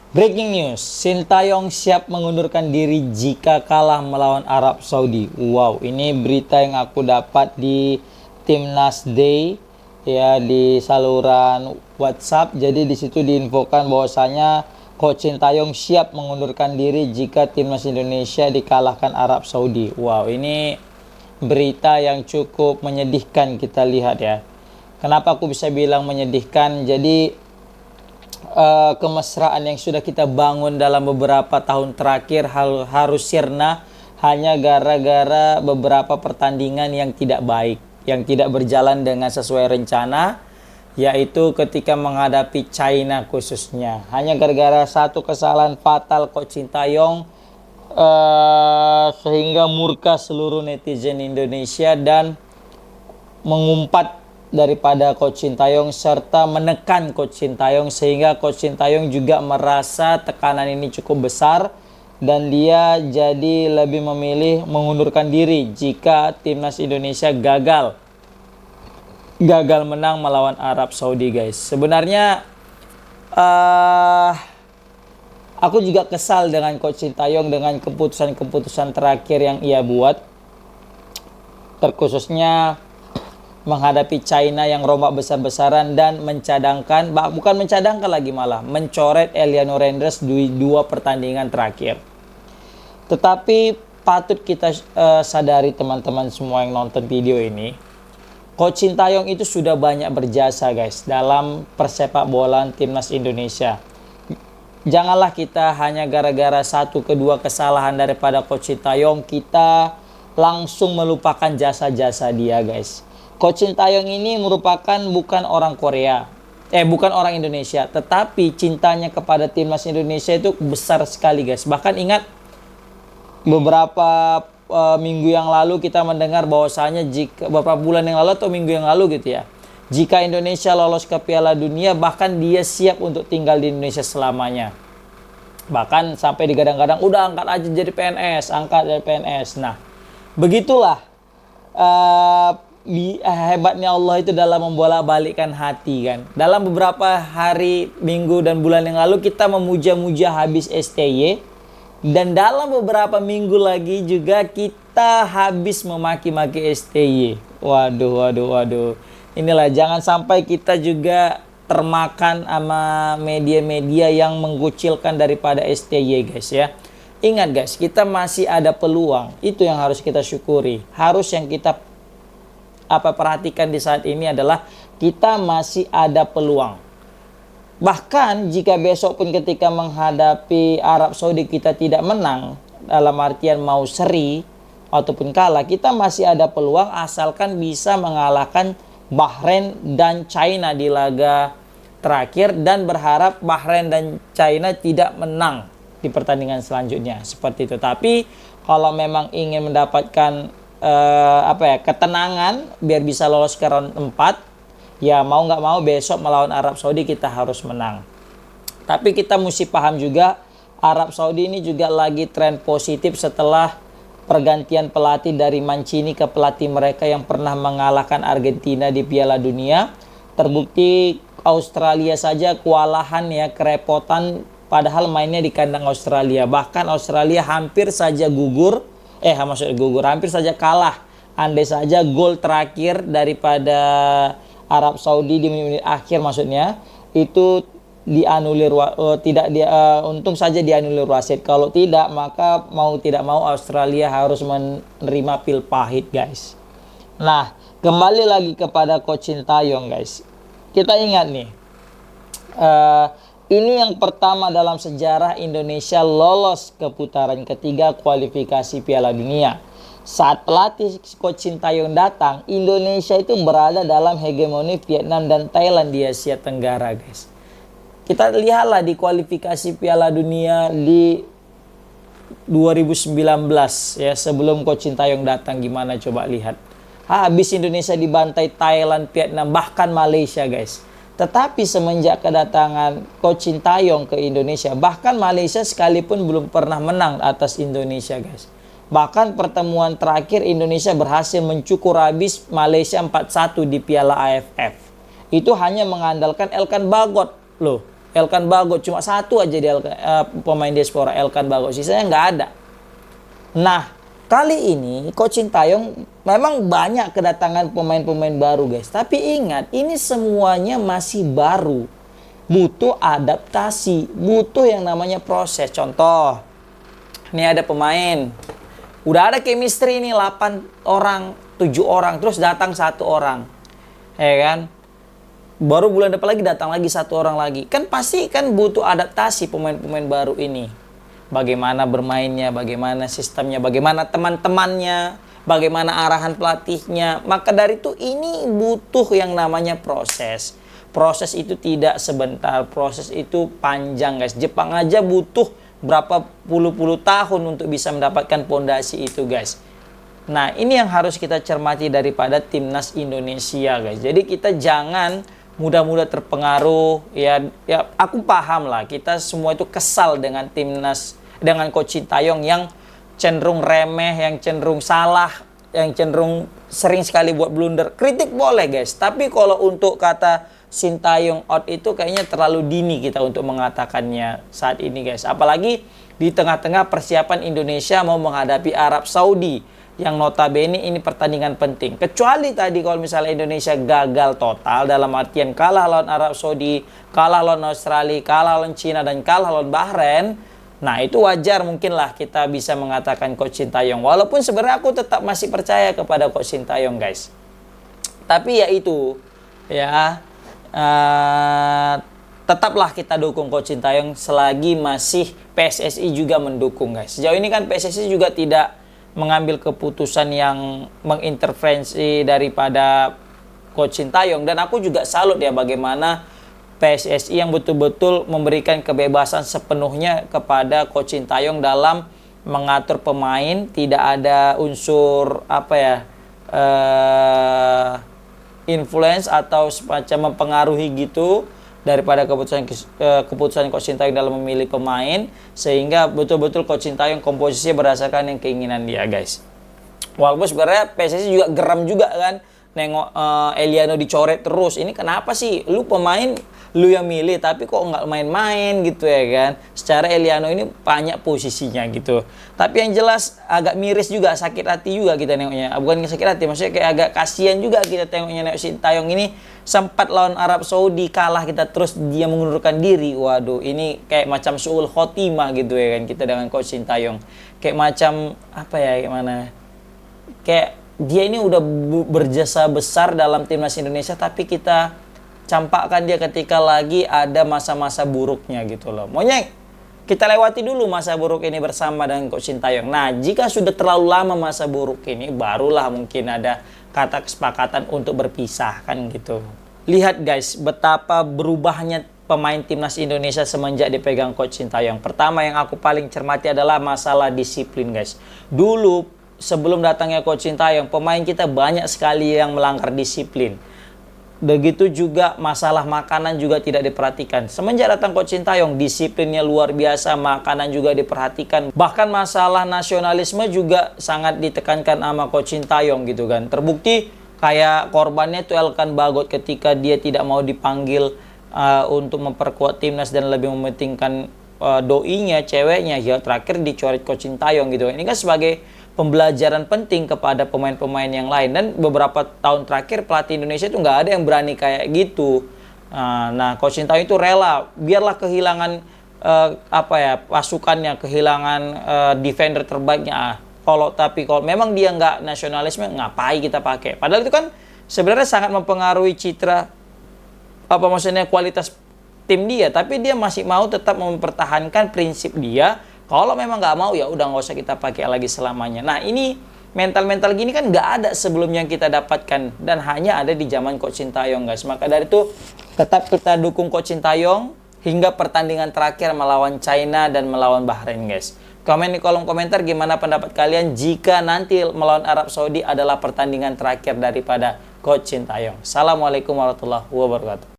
Breaking news, Sintayong siap mengundurkan diri jika kalah melawan Arab Saudi. Wow, ini berita yang aku dapat di Timnas Day ya, di saluran WhatsApp. Jadi di situ diinfokan bahwasanya Coach Sintayong siap mengundurkan diri jika Timnas Indonesia dikalahkan Arab Saudi. Wow, ini berita yang cukup menyedihkan kita lihat ya. Kenapa aku bisa bilang menyedihkan? Jadi kemesraan yang sudah kita bangun dalam beberapa tahun terakhir harus sirna hanya gara-gara beberapa pertandingan yang tidak baik, yang tidak berjalan dengan sesuai rencana, yaitu ketika menghadapi China khususnya. Hanya gara-gara satu kesalahan fatal Coach Sintayong sehingga murka seluruh netizen Indonesia dan mengumpat daripada Coach Sintayong serta menekan Coach Sintayong, sehingga Coach Sintayong juga merasa tekanan ini cukup besar dan dia jadi lebih memilih mengundurkan diri jika Timnas Indonesia gagal menang melawan Arab Saudi, guys. Sebenarnya aku juga kesal dengan Coach Sintayong dengan keputusan-keputusan terakhir yang ia buat, terkhususnya menghadapi China yang rombak besar-besaran dan bukan mencadangkan lagi, malah mencoret Eliano Randers di dua pertandingan terakhir. Tetapi patut kita sadari teman-teman semua yang nonton video ini, Coach Sintayong itu sudah banyak berjasa, guys, dalam persepak bolaan Timnas Indonesia. Janganlah kita hanya gara-gara satu kedua kesalahan daripada Coach Sintayong kita langsung melupakan jasa-jasa dia, guys. Coach Sintayong ini merupakan bukan orang Indonesia, tetapi cintanya kepada Timnas Indonesia itu besar sekali, guys. Bahkan ingat beberapa minggu yang lalu kita mendengar bahwasanya beberapa bulan yang lalu atau minggu yang lalu gitu ya, jika Indonesia lolos ke Piala Dunia, bahkan dia siap untuk tinggal di Indonesia selamanya. Bahkan sampai digadang-gadang, udah angkat aja jadi PNS. Nah, begitulah hebatnya Allah itu dalam membolak-balikkan hati, kan. Dalam beberapa hari, minggu, dan bulan yang lalu kita memuja-muja habis STY, dan dalam beberapa minggu lagi juga kita habis memaki-maki STY. Waduh. Inilah, jangan sampai kita juga termakan sama media-media yang mengucilkan daripada STY, guys ya. Ingat, guys, kita masih ada peluang. Itu yang harus kita syukuri. Harus yang kita perhatikan di saat ini adalah kita masih ada peluang. Bahkan jika besok pun ketika menghadapi Arab Saudi kita tidak menang, dalam artian mau seri ataupun kalah, kita masih ada peluang asalkan bisa mengalahkan Bahrain dan China di laga terakhir, dan berharap Bahrain dan China tidak menang di pertandingan selanjutnya, seperti itu. Tapi kalau memang ingin mendapatkan ketenangan biar bisa lolos ke round 4, ya mau nggak mau besok melawan Arab Saudi kita harus menang. Tapi kita mesti paham juga, Arab Saudi ini juga lagi tren positif setelah pergantian pelatih dari Mancini ke pelatih mereka yang pernah mengalahkan Argentina di Piala Dunia. Terbukti Australia saja kewalahan ya, kerepotan, padahal mainnya di kandang Australia. Bahkan Australia hampir saja hampir saja kalah. Andai saja gol terakhir daripada Arab Saudi di menit akhir maksudnya itu dianulir, untung saja dianulir wasit. Kalau tidak, maka mau tidak mau Australia harus menerima pil pahit, guys. Nah, kembali lagi kepada Coach Sintayong, guys. Kita ingat nih, ini yang pertama dalam sejarah Indonesia lolos ke putaran ketiga kualifikasi Piala Dunia. Saat pelatih Coach Sintayong datang, Indonesia itu berada dalam hegemoni Vietnam dan Thailand di Asia Tenggara, guys. Kita lihatlah di kualifikasi Piala Dunia di 2019 ya, sebelum Coach Sintayong datang, gimana coba lihat. Habis Indonesia dibantai Thailand, Vietnam, bahkan Malaysia, guys. Tetapi semenjak kedatangan Coach Sintayong ke Indonesia, bahkan Malaysia sekalipun belum pernah menang atas Indonesia, guys. Bahkan pertemuan terakhir Indonesia berhasil mencukur habis Malaysia 4-1 di Piala AFF. Itu hanya mengandalkan Elkan Bagot loh. Elkan Bagot cuma satu aja dia pemain diaspora, Elkan Bagot, sisanya nggak ada. Nah, kali ini Coach Sintayong memang banyak kedatangan pemain-pemain baru guys. Tapi ingat, ini semuanya masih baru. Butuh adaptasi, butuh yang namanya proses. Contoh, ini ada pemain. Udah ada chemistry ini 8 orang, 7 orang, terus datang 1 orang. Ya kan? Baru bulan depan lagi datang lagi 1 orang lagi. Kan pasti kan butuh adaptasi pemain-pemain baru ini. Bagaimana bermainnya, bagaimana sistemnya, bagaimana teman-temannya, bagaimana arahan pelatihnya. Maka dari itu ini butuh yang namanya proses. Proses itu tidak sebentar, proses itu panjang guys. Jepang aja butuh berapa puluh tahun untuk bisa mendapatkan pondasi itu guys. Nah, ini yang harus kita cermati daripada timnas Indonesia guys. Jadi kita jangan mudah-mudah terpengaruh ya aku paham lah, kita semua itu kesal dengan timnas, dengan Coach Sintayong yang cenderung remeh, yang cenderung salah, yang cenderung sering sekali buat blunder. Kritik boleh guys, tapi kalau untuk kata Sintayong out itu kayaknya terlalu dini kita untuk mengatakannya saat ini guys. Apalagi di tengah-tengah persiapan Indonesia mau menghadapi Arab Saudi yang notabene ini pertandingan penting. Kecuali tadi kalau misalnya Indonesia gagal total dalam artian kalah lawan Arab Saudi, kalah lawan Australia, kalah lawan Cina, dan kalah lawan Bahrain. Nah itu wajar mungkinlah kita bisa mengatakan Coach Sintayong. Walaupun sebenarnya aku tetap masih percaya kepada Coach Sintayong guys. Tapi ya itu ya, tetaplah kita dukung Coach Sintayong selagi masih PSSI juga mendukung guys. Sejauh ini kan PSSI juga tidak mengambil keputusan yang mengintervensi daripada Coach Sintayong, dan aku juga salut ya bagaimana PSSI yang betul-betul memberikan kebebasan sepenuhnya kepada Coach Sintayong dalam mengatur pemain. Tidak ada unsur influence atau semacam mempengaruhi gitu daripada keputusan Coach Sintayong dalam memilih pemain, sehingga betul-betul Coach Sintayong komposisinya berdasarkan yang keinginan dia guys. Walaupun sebenarnya PSSI juga geram juga kan nengok Eliano dicoret terus. Ini kenapa sih lu pemain lu yang milih tapi kok nggak main-main gitu ya kan. Secara Eliano ini banyak posisinya gitu. Tapi yang jelas agak miris juga, sakit hati juga kita nengoknya. Bukan sakit hati, maksudnya kayak agak kasihan juga kita tengoknya nengok Sintayong ini. Sempat lawan Arab Saudi kalah kita, terus dia mengundurkan diri. Waduh, ini kayak macam suul khotimah gitu ya kan kita dengan Coach Sintayong. Kayak macam gimana? Kayak dia ini udah berjasa besar dalam timnas Indonesia, tapi kita campakkan dia ketika lagi ada masa-masa buruknya gitu loh. Maunya kita lewati dulu masa buruk ini bersama dengan Coach Sintayong. Nah, jika sudah terlalu lama masa buruk ini, barulah mungkin ada kata kesepakatan untuk berpisah kan gitu. Lihat guys, betapa berubahnya pemain timnas Indonesia semenjak dipegang Coach Sintayong. Pertama yang aku paling cermati adalah masalah disiplin guys. Dulu sebelum datangnya Coach Sintayong, pemain kita banyak sekali yang melanggar disiplin. Begitu juga masalah makanan juga tidak diperhatikan. Semenjak datang Coach Sintayong, disiplinnya luar biasa, makanan juga diperhatikan. Bahkan masalah nasionalisme juga sangat ditekankan sama Coach Sintayong gitu kan. Terbukti kayak korbannya itu Elkan Bagot ketika dia tidak mau dipanggil untuk memperkuat timnas dan lebih mementingkan doinya, ceweknya. Ya terakhir dicoret Coach Sintayong gitu. Ini kan sebagai pembelajaran penting kepada pemain-pemain yang lain. Dan beberapa tahun terakhir pelatih Indonesia itu nggak ada yang berani kayak gitu. Nah, Coach Sintayong itu rela, biarlah kehilangan pasukannya, kehilangan defender terbaiknya. Tapi kalau memang dia nggak nasionalisme, ngapain kita pakai? Padahal itu kan sebenarnya sangat mempengaruhi citra, kualitas tim dia. Tapi dia masih mau tetap mempertahankan prinsip dia. Kalau memang nggak mau, ya udah nggak usah kita pakai lagi selamanya. Nah ini mental-mental gini kan nggak ada sebelumnya yang kita dapatkan, dan hanya ada di zaman Coach Sintayong guys. Maka dari itu tetap kita dukung Coach Sintayong hingga pertandingan terakhir melawan China dan melawan Bahrain guys. Komen di kolom komentar gimana pendapat kalian jika nanti melawan Arab Saudi adalah pertandingan terakhir daripada Coach Sintayong. Assalamualaikum warahmatullahi wabarakatuh.